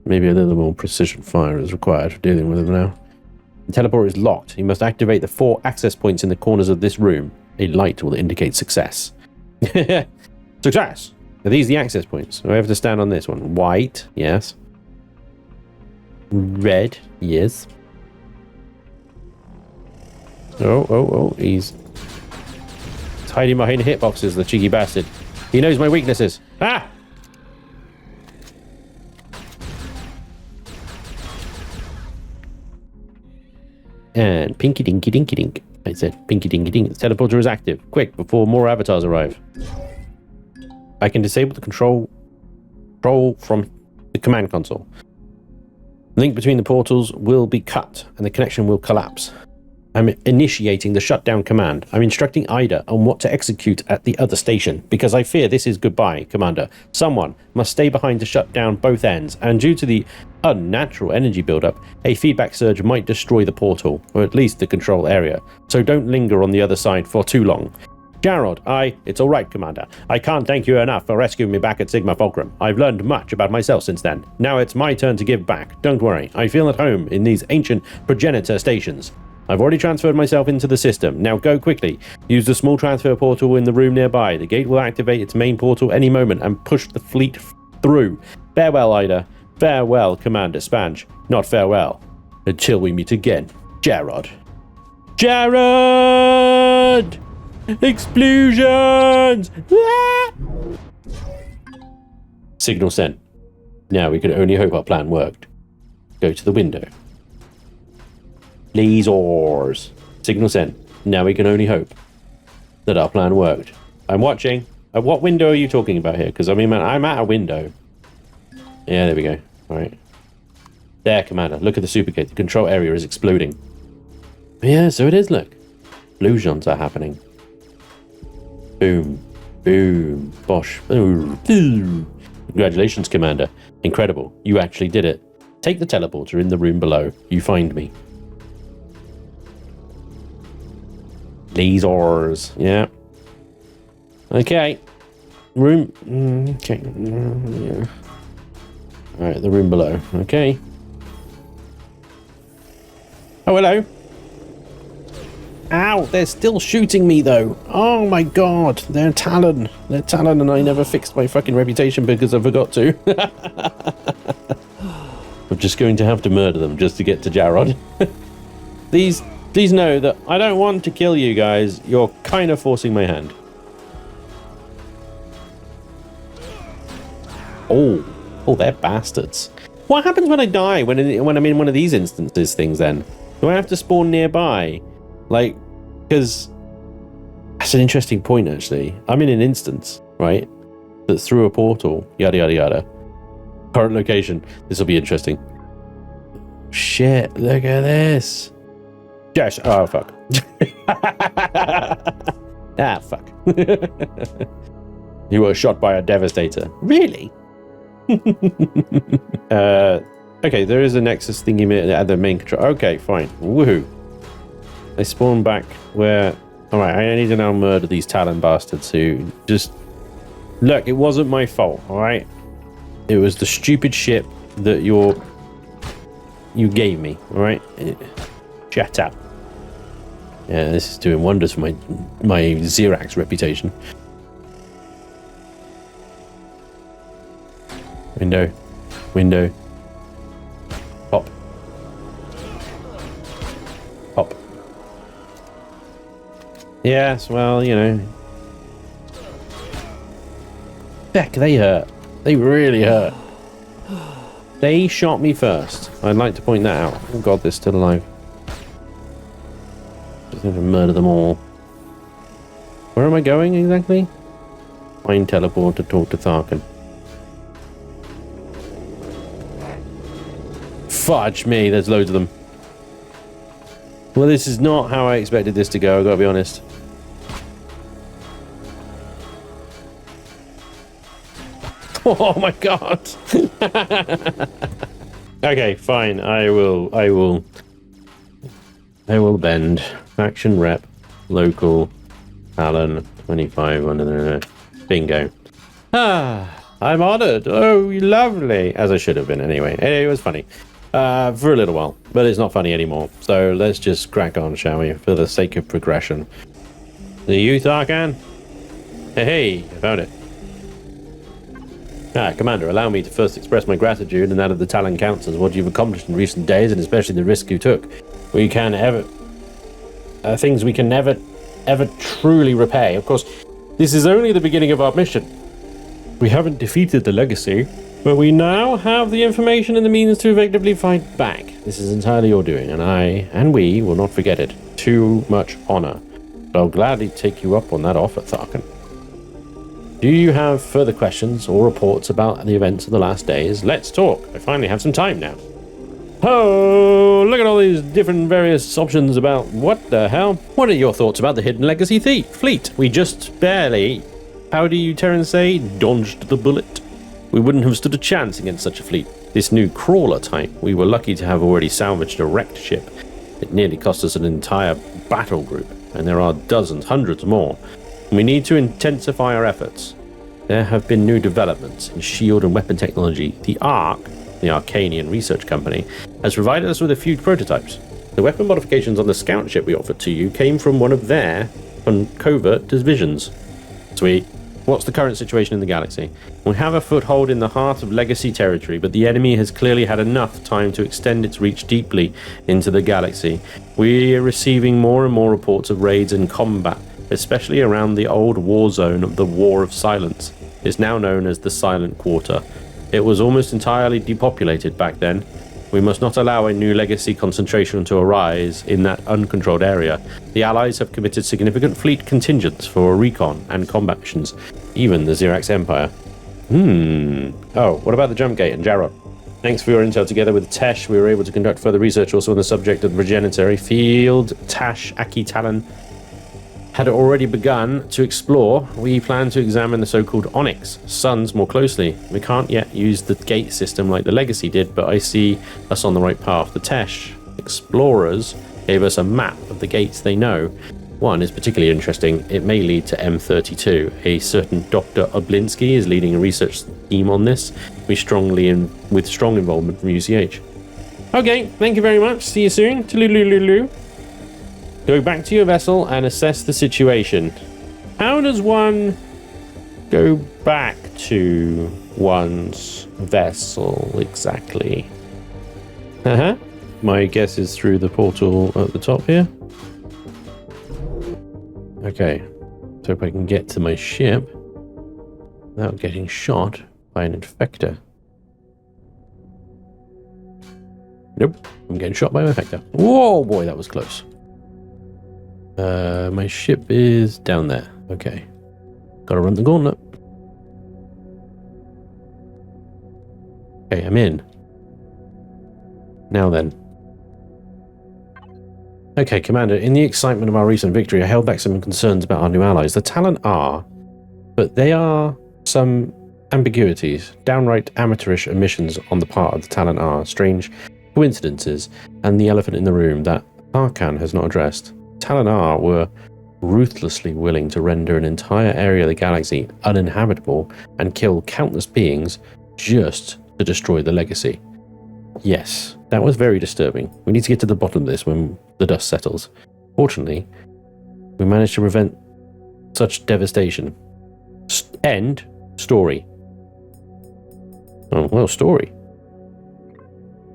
Maybe a little more precision fire is required for dealing with them now. The teleporter is locked. You must activate the 4 access points in the corners of this room. A light will indicate success. Success! Are these the access points? Do I have to stand on this one? White, yes. Red, yes. Oh, he's hiding behind hitboxes, the cheeky bastard. He knows my weaknesses. Ah! And pinky dinky dinky dink. I said pinky dinky dink. The teleporter is active. Quick, before more avatars arrive. I can disable the control from the command console. The link between the portals will be cut and the connection will collapse. I'm initiating the shutdown command. I'm instructing Ida on what to execute at the other station, because I fear this is goodbye, Commander. Someone must stay behind to shut down both ends, and due to the unnatural energy buildup, a feedback surge might destroy the portal, or at least the control area, so don't linger on the other side for too long. Jarrod, it's all right, Commander. I can't thank you enough for rescuing me back at Sigma Fulcrum. I've learned much about myself since then. Now it's my turn to give back. Don't worry, I feel at home in these ancient progenitor stations. I've already transferred myself into the system. Now go quickly. Use the small transfer portal in the room nearby. The gate will activate its main portal any moment and push the fleet through. Farewell, Ida. Farewell, Commander Spanj. Not farewell. Until we meet again. Jarrod. Jarrod! Explosions! Ah! Signal sent. Now we can only hope our plan worked. Go to the window. Lasers. Signal sent. Now we can only hope that our plan worked. I'm watching. What window are you talking about here? Because I mean, man, I'm at a window. Yeah, there we go. All right. There, Commander. Look at the supergate. The control area is exploding. Yeah, so it is, look. Explosions are happening. Boom. Boom. Bosh. Boom. Boom. Congratulations, Commander. Incredible. You actually did it. Take the teleporter in the room below. You find me. Lasers. Yeah. Okay. Room. Okay. Yeah. Alright, the room below. Okay. Oh, hello. Ow, they're still shooting me, though. Oh, my God. They're Talon. They're Talon, and I never fixed my fucking reputation because I forgot to. just going to have to murder them just to get to Jarod. Please know that I don't want to kill you guys. You're kind of forcing my hand. Oh, they're bastards. What happens when I die when I'm in one of these instances things then? Do I have to spawn nearby? Like, because that's an interesting point actually. I'm in an instance, right? That's through a portal, yada yada yada. Current location. This will be interesting. Shit, look at this. Yes, oh fuck. Ah, fuck. You were shot by a devastator. Really? Okay, there is a Nexus thingy at the main control. Okay, fine. Woohoo. I spawn back where... Alright, I need to now murder these Talon bastards who just... Look, it wasn't my fault, alright? It was the stupid ship that you gave me, alright? Shut up. Yeah, this is doing wonders for my Xerax reputation. Window. Pop. Pop. Yes, well, you know. Heck, they hurt. They really hurt. They shot me first. I'd like to point that out. Oh god, they're still alive. Just have to murder them all. Where am I going exactly? Find teleport to talk to Tharkin. Fudge me, there's loads of them. Well, this is not how I expected this to go, I've got to be honest. Oh my god. Okay, fine. I will bend. Faction rep, local, Alan, 25 under the bingo. Ah, I'm honored. Oh, lovely. As I should have been anyway. It was funny. For a little while, but it's not funny anymore. So let's just crack on, shall we? For the sake of progression. The youth Arcan? Hey, I found it. Commander, allow me to first express my gratitude and that of the Talon Council what you've accomplished in recent days, and especially the risk you took. Things we can never, ever truly repay. Of course, this is only the beginning of our mission. We haven't defeated the Legacy, but we now have the information and the means to effectively fight back. This is entirely your doing, and I, and we, will not forget it. Too much honor. But I'll gladly take you up on that offer, Tharkin. Do you have further questions or reports about the events of the last days? Let's talk. I finally have some time now. Oh, look at all these different various options about what the hell? What are your thoughts about the hidden Legacy fleet? We just barely, how do you Terran say, dodged the bullet. We wouldn't have stood a chance against such a fleet. This new crawler type, we were lucky to have already salvaged a wrecked ship. It nearly cost us an entire battle group, and there are dozens, hundreds more. We need to intensify our efforts. There have been new developments in shield and weapon technology. The ARC, the Arcanian research company, has provided us with a few prototypes. The weapon modifications on the scout ship we offered to you came from one of their covert divisions. Sweet. What's the current situation in the galaxy? We have a foothold in the heart of Legacy territory, but the enemy has clearly had enough time to extend its reach deeply into the galaxy. We are receiving more and more reports of raids and combat, especially around the old war zone of the War of Silence. It's now known as the Silent Quarter. It was almost entirely depopulated back then. We must not allow a new Legacy concentration to arise in that uncontrolled area. The Allies have committed significant fleet contingents for recon and combat missions, even the Xerax Empire. Oh, what about the jump gate and Jarod? Thanks for your intel. Together with Tesh, we were able to conduct further research also on the subject of the regenitory field. Tash, Aki, Talon had already begun to explore. We plan to examine the so-called Onyx suns more closely. We can't yet use the gate system like the Legacy did, but I see us on the right path. The Tesh explorers gave us a map of the gates they know. One is particularly interesting. It may lead to M32. A certain Dr. Oblinski is leading a research team on this, with strong involvement from UCH. Okay, thank you very much. See you soon. Toodaloo. Go back to your vessel and assess the situation. How does one go back to one's vessel exactly? My guess is through the portal at the top here. Okay, so if I can get to my ship without getting shot by an infector. Nope, I'm getting shot by an infector. Whoa, boy, that was close. My ship is down there. Okay, gotta run the gauntlet. Okay, I'm in. Now then. Okay, Commander, in the excitement of our recent victory, I held back some concerns about our new allies. The Talon are, but they are some ambiguities, downright amateurish omissions on the part of the Talon are, strange coincidences, and the elephant in the room that Arkan has not addressed. Talon are were ruthlessly willing to render an entire area of the galaxy uninhabitable and kill countless beings just to destroy the legacy. Yes, that was very disturbing. We need to get to the bottom of this when the dust settles. Fortunately, we managed to prevent such devastation. End story. Oh, well, story.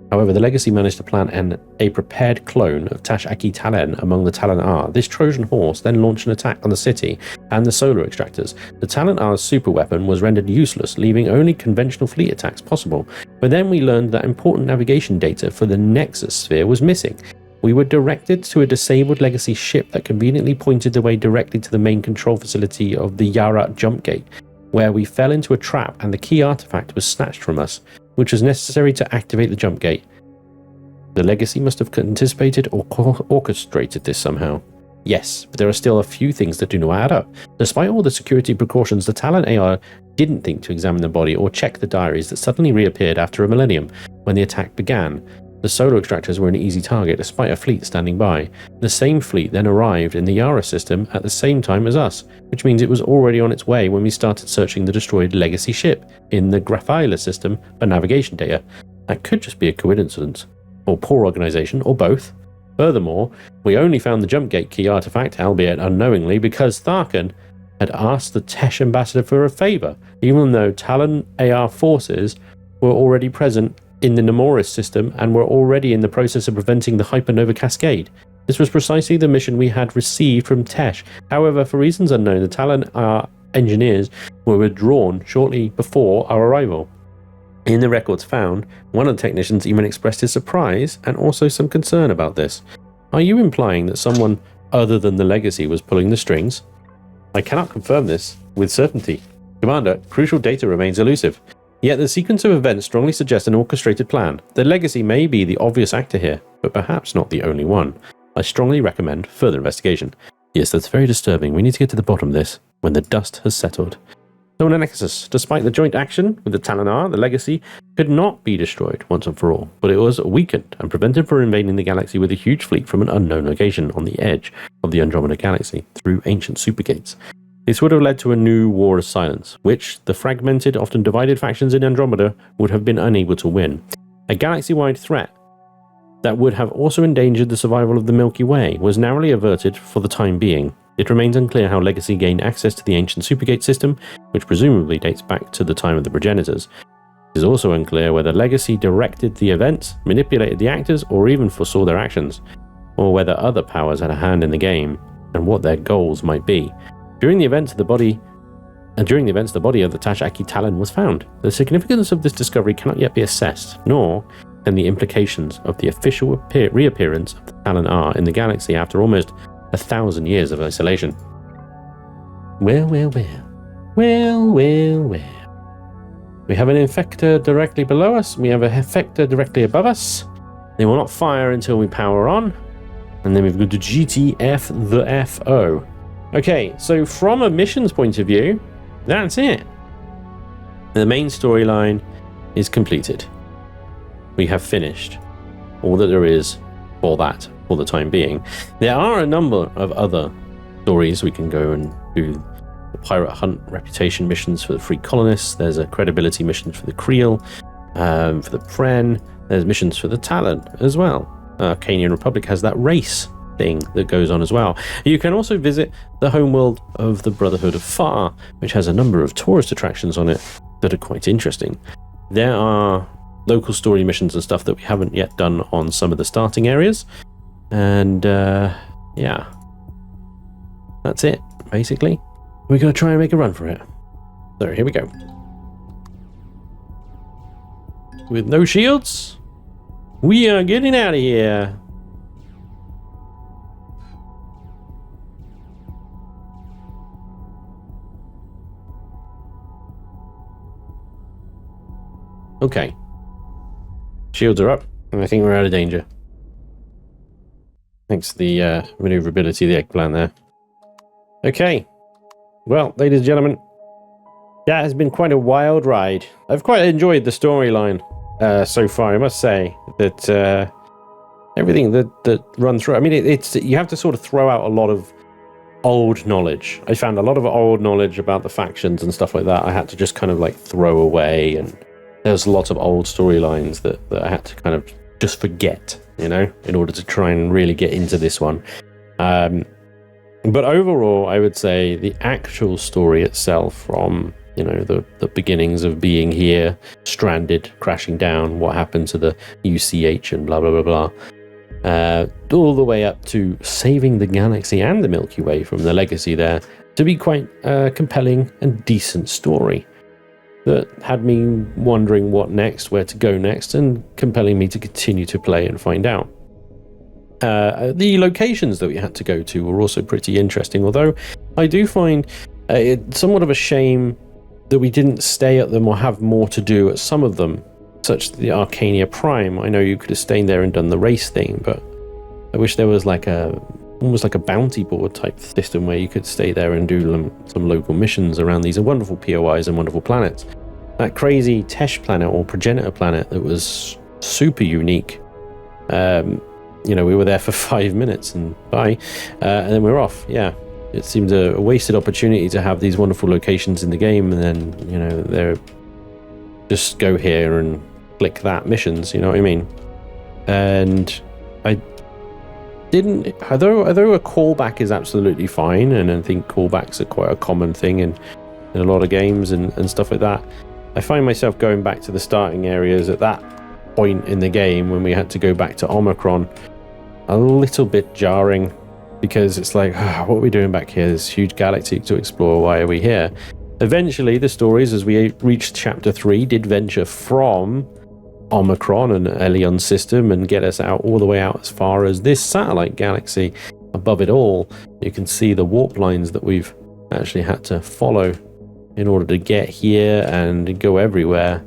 However, the Legacy managed to plant a prepared clone of Tash Aki Talen among the Talon R. This Trojan horse then launched an attack on the city and the solar extractors. The Talon R's super weapon was rendered useless, leaving only conventional fleet attacks possible. But then we learned that important navigation data for the Nexus sphere was missing. We were directed to a disabled Legacy ship that conveniently pointed the way directly to the main control facility of the Yara jump gate, where we fell into a trap and the key artifact was snatched from us, which was necessary to activate the jump gate. The Legacy must have anticipated or orchestrated this somehow. Yes, but there are still a few things that do not add up. Despite all the security precautions, the Talon AR didn't think to examine the body or check the diaries that suddenly reappeared after a millennium when the attack began. The solar extractors were an easy target despite a fleet standing by. The same fleet then arrived in the Yara system at the same time as us, which means it was already on its way when we started searching the destroyed Legacy ship in the Graphyla system for navigation data. That could just be a coincidence, or poor organization, or both. Furthermore, we only found the jump gate key artifact, albeit unknowingly, because Tharkan had asked the Tesh ambassador for a favor, even though Talon AR forces were already present in the Nemoris system and were already in the process of preventing the hypernova cascade. This was precisely the mission we had received from Tesh. However, for reasons unknown, the Talon AR engineers were withdrawn shortly before our arrival. In the records found, one of the technicians even expressed his surprise and also some concern about this. Are you implying that someone other than the Legacy was pulling the strings? I cannot confirm this with certainty. Commander, crucial data remains elusive. Yet the sequence of events strongly suggests an orchestrated plan. The Legacy may be the obvious actor here, but perhaps not the only one. I strongly recommend further investigation. Yes, that's very disturbing. We need to get to the bottom of this when the dust has settled. So in the Nexus, despite the joint action with the Talon R, the Legacy could not be destroyed once and for all, but it was weakened and prevented from invading the galaxy with a huge fleet from an unknown location on the edge of the Andromeda Galaxy through ancient supergates. This would have led to a new war of silence, which the fragmented, often divided factions in Andromeda would have been unable to win. A galaxy-wide threat that would have also endangered the survival of the Milky Way was narrowly averted for the time being. It remains unclear how Legacy gained access to the ancient supergate system, which presumably dates back to the time of the progenitors. It is also unclear whether Legacy directed the events, manipulated the actors, or even foresaw their actions, or whether other powers had a hand in the game, and what their goals might be. During the events, the body of the Tash Aki Talen was found. The significance of this discovery cannot yet be assessed, nor can the implications of the official reappearance of the Talon R in the galaxy after almost 1,000 years of isolation. Well. We have an infector directly below us. We have a effector directly above us. They will not fire until we power on. And then we've got the GTF the FO. Okay, so from a missions point of view, that's it. The main storyline is completed. We have finished all that there is for that for the time being. There are a number of other stories we can go and do. The Pirate Hunt reputation missions for the Free Colonists. There's a credibility mission for the Creel, for the Pren. There's missions for the Talon as well. Arcanian Republic has that race thing that goes on as well. You can also visit the homeworld of the Brotherhood of Far, which has a number of tourist attractions on it that are quite interesting. There are local story missions and stuff that we haven't yet done on some of the starting areas. And yeah, that's it, basically. We're going to try and make a run for it. So here we go. With no shields, we are getting out of here. Okay. Shields are up, and I think we're out of danger. Thanks to the maneuverability of the eggplant there. Okay. Well, ladies and gentlemen, that has been quite a wild ride. I've quite enjoyed the storyline so far, I must say. That everything that run through, I mean, it's you have to sort of throw out a lot of old knowledge. I found a lot of old knowledge about the factions and stuff like that I had to just kind of like throw away, and there's a lot of old storylines that I had to kind of just forget, you know, in order to try and really get into this one. But overall, I would say the actual story itself, from, you know, the beginnings of being here, stranded, crashing down, what happened to the UCH and blah, blah, blah, blah, all the way up to saving the galaxy and the Milky Way from the legacy there, to be quite a compelling and decent story that had me wondering what next, where to go next, and compelling me to continue to play and find out. The locations that we had to go to were also pretty interesting, although I do find it somewhat of a shame that we didn't stay at them or have more to do at some of them, such as the Arcania Prime. I know you could have stayed there and done the race thing, but I wish there was like almost like a bounty board type system where you could stay there and do some local missions around these wonderful POIs and wonderful planets. That crazy Tesh planet or progenitor planet that was super unique. You know, we were there for 5 minutes and bye, and then we're off. Yeah, it seemed a wasted opportunity to have these wonderful locations in the game, and then, you know, they're just go here and click that missions, you know what I mean? And I didn't, although a callback is absolutely fine, and I think callbacks are quite a common thing in a lot of games and stuff like that, I find myself going back to the starting areas at that point in the game when we had to go back to Omicron a little bit jarring, because it's like, what are we doing back here? This huge galaxy to explore, why are we here? Eventually the stories, as we reached chapter 3, did venture from Omicron and Elion's system and get us out all the way out as far as this satellite galaxy above it all. You can see the warp lines that we've actually had to follow in order to get here and go everywhere.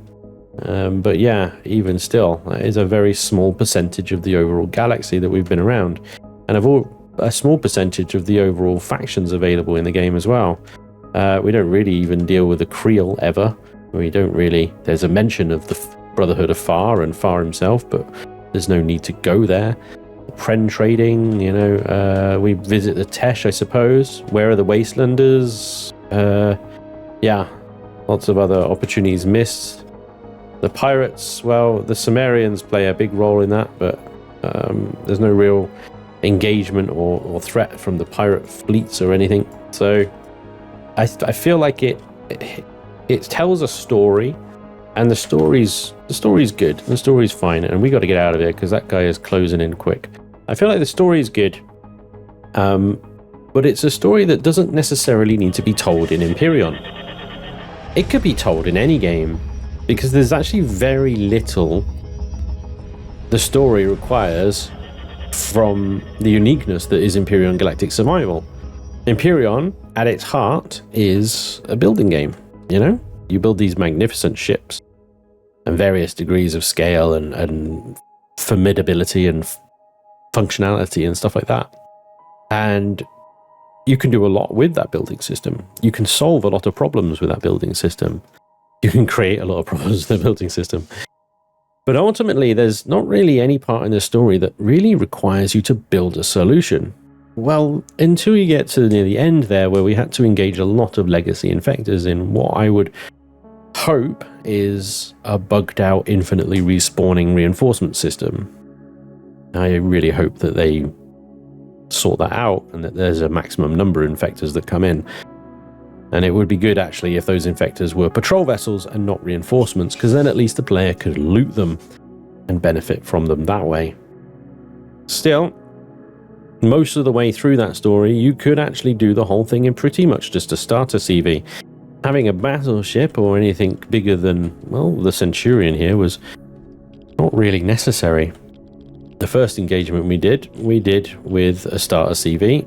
But yeah, even still, that is a very small percentage of the overall galaxy that we've been around, and a small percentage of the overall factions available in the game as well. We don't really even deal with the Creel ever. We don't really. There's a mention of the Brotherhood of Far and Far himself, but there's no need to go there. Pren trading, you know, we visit the Tesh, I suppose. Where are the Wastelanders? Yeah, lots of other opportunities missed. The pirates, well, the Sumerians play a big role in that, but there's no real engagement or threat from the pirate fleets or anything. So I feel like it tells a story, and the story's good, the story's fine, and we got to get out of here because that guy is closing in quick. I feel like the story's good, but it's a story that doesn't necessarily need to be told in Empyrion. It could be told in any game, because there's actually very little the story requires from the uniqueness that is Empyrion Galactic Survival. Empyrion, at its heart, is a building game, you know? You build these magnificent ships and various degrees of scale and formidability and functionality and stuff like that. And you can do a lot with that building system. You can solve a lot of problems with that building system. You can create a lot of problems with the building system. But ultimately, there's not really any part in the story that really requires you to build a solution. Well, until you get to near the end there, where we had to engage a lot of legacy infectors in what I would hope is a bugged out, infinitely respawning reinforcement system. I really hope that they sort that out and that there's a maximum number of infectors that come in. And it would be good, actually, if those infectors were patrol vessels and not reinforcements, because then at least the player could loot them and benefit from them that way. Still, most of the way through that story, you could actually do the whole thing in pretty much just a starter CV. Having a battleship or anything bigger than, well, the Centurion here was not really necessary. The first engagement we did with a starter CV,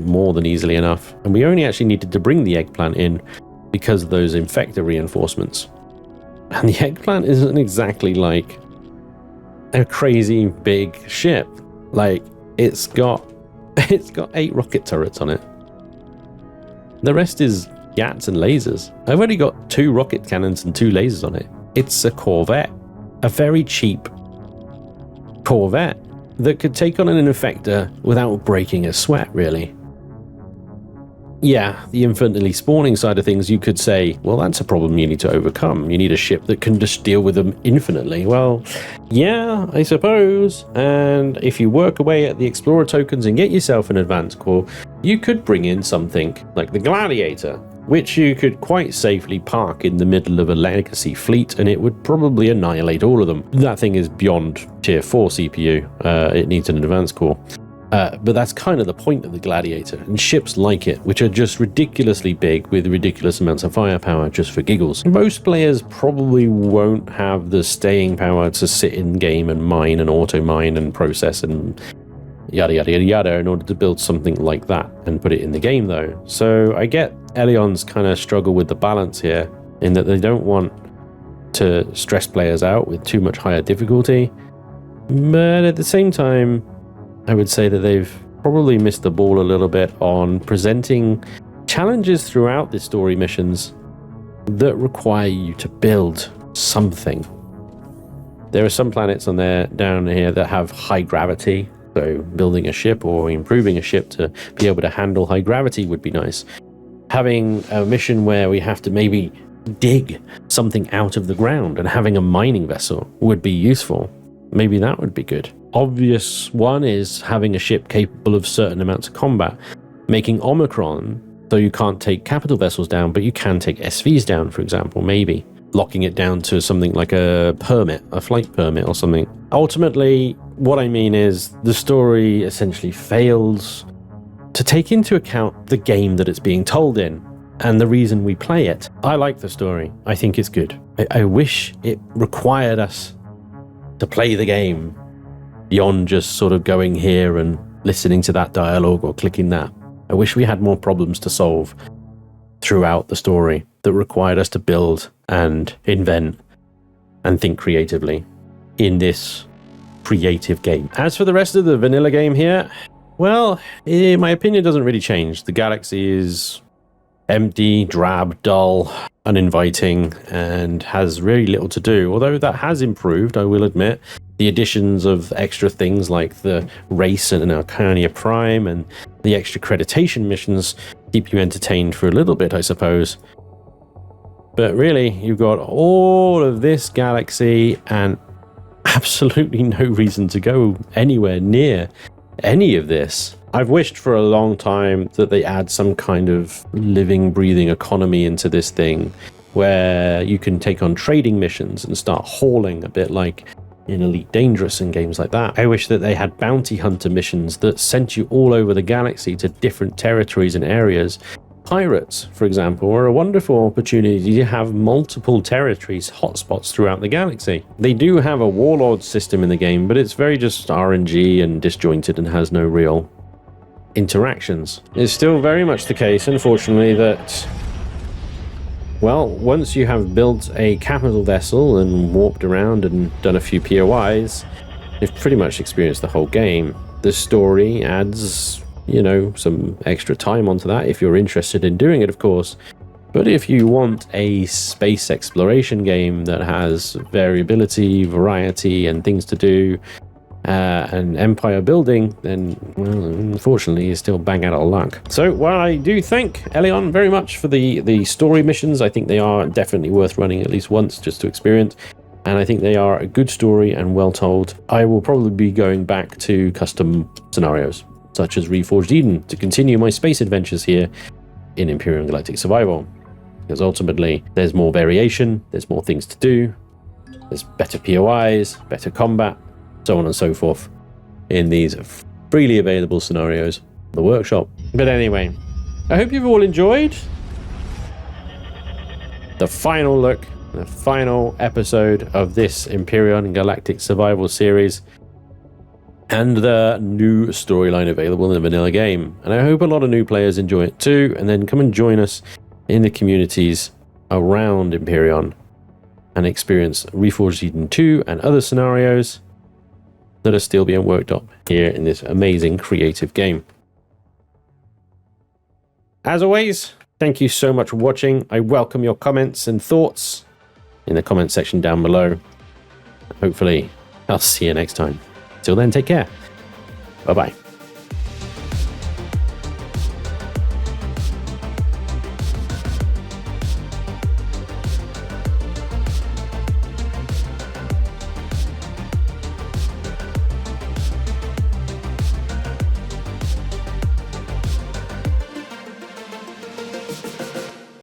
more than easily enough. And we only actually needed to bring the eggplant in because of those infector reinforcements. And the eggplant isn't exactly like a crazy big ship. Like, it's got 8 rocket turrets on it. The rest is Yats and lasers. I've only got 2 rocket cannons and 2 lasers on it. It's a Corvette. A very cheap Corvette that could take on an infector without breaking a sweat, really. Yeah, the infinitely spawning side of things, you could say, well, that's a problem you need to overcome. You need a ship that can just deal with them infinitely. Well, yeah, I suppose. And if you work away at the Explorer tokens and get yourself an advanced core, you could bring in something like the Gladiator, which you could quite safely park in the middle of a legacy fleet, and it would probably annihilate all of them. That thing is beyond tier 4 CPU. It needs an advanced core. But that's kind of the point of the Gladiator, and ships like it, which are just ridiculously big with ridiculous amounts of firepower just for giggles. Most players probably won't have the staying power to sit in game and mine and auto mine and process and yada yada yada yada in order to build something like that and put it in the game, though. So I get Elyon's kind of struggle with the balance here, in that they don't want to stress players out with too much higher difficulty, but at the same time I would say that they've probably missed the ball a little bit on presenting challenges throughout the story missions that require you to build something. There are some planets on there down here that have high gravity, so building a ship or improving a ship to be able to handle high gravity would be nice. Having a mission where we have to maybe dig something out of the ground and having a mining vessel would be useful. Maybe that would be good. Obvious one is having a ship capable of certain amounts of combat. Making Omicron so you can't take capital vessels down, but you can take SVs down, for example, maybe. Locking it down to something like a permit, a flight permit or something. Ultimately, what I mean is the story essentially fails to take into account the game that it's being told in and the reason we play it. I like the story. I think it's good. I wish it required us to play the game beyond just sort of going here and listening to that dialogue or clicking that. I wish we had more problems to solve throughout the story that required us to build and invent and think creatively in this creative game. As for the rest of the vanilla game here, well, my opinion doesn't really change. The galaxy is empty, drab, dull, uninviting, and has really little to do. Although that has improved, I will admit. The additions of extra things like the race and an Arcania Prime and the extra accreditation missions keep you entertained for a little bit, I suppose. But really, you've got all of this galaxy and absolutely no reason to go anywhere near any of this. I've wished for a long time that they add some kind of living, breathing economy into this thing where you can take on trading missions and start hauling, a bit like in Elite Dangerous and games like that. I wish that they had bounty hunter missions that sent you all over the galaxy to different territories and areas. Pirates, for example, are a wonderful opportunity to have multiple territories, hotspots throughout the galaxy. They do have a warlord system in the game, but it's very just RNG and disjointed and has no real interactions. It's still very much the case, unfortunately, that, well, once you have built a capital vessel and warped around and done a few POIs, you've pretty much experienced the whole game. The story adds, you know, some extra time onto that if you're interested in doing it, of course. But if you want a space exploration game that has variability, variety, and things to do, and empire building, then, well, unfortunately, you still bang out of luck. So, while I do thank Elyon very much for the story missions, I think they are definitely worth running at least once just to experience, and I think they are a good story and well told. I will probably be going back to custom scenarios, such as Reforged Eden, to continue my space adventures here in Empyrion Galactic Survival. Because ultimately, there's more variation, there's more things to do, there's better POIs, better combat, so on and so forth in these freely available scenarios in the workshop. But anyway, I hope you've all enjoyed the final look, the final episode of this Empyrion Galactic Survival series and the new storyline available in the vanilla game. And I hope a lot of new players enjoy it too, and then come and join us in the communities around Empyrion and experience Reforged Season 2 and other scenarios that are still being worked up here in this amazing creative game. As always, thank you so much for watching. I welcome your comments and thoughts in the comment section down below. Hopefully, I'll see you next time. Till then, take care. Bye-bye.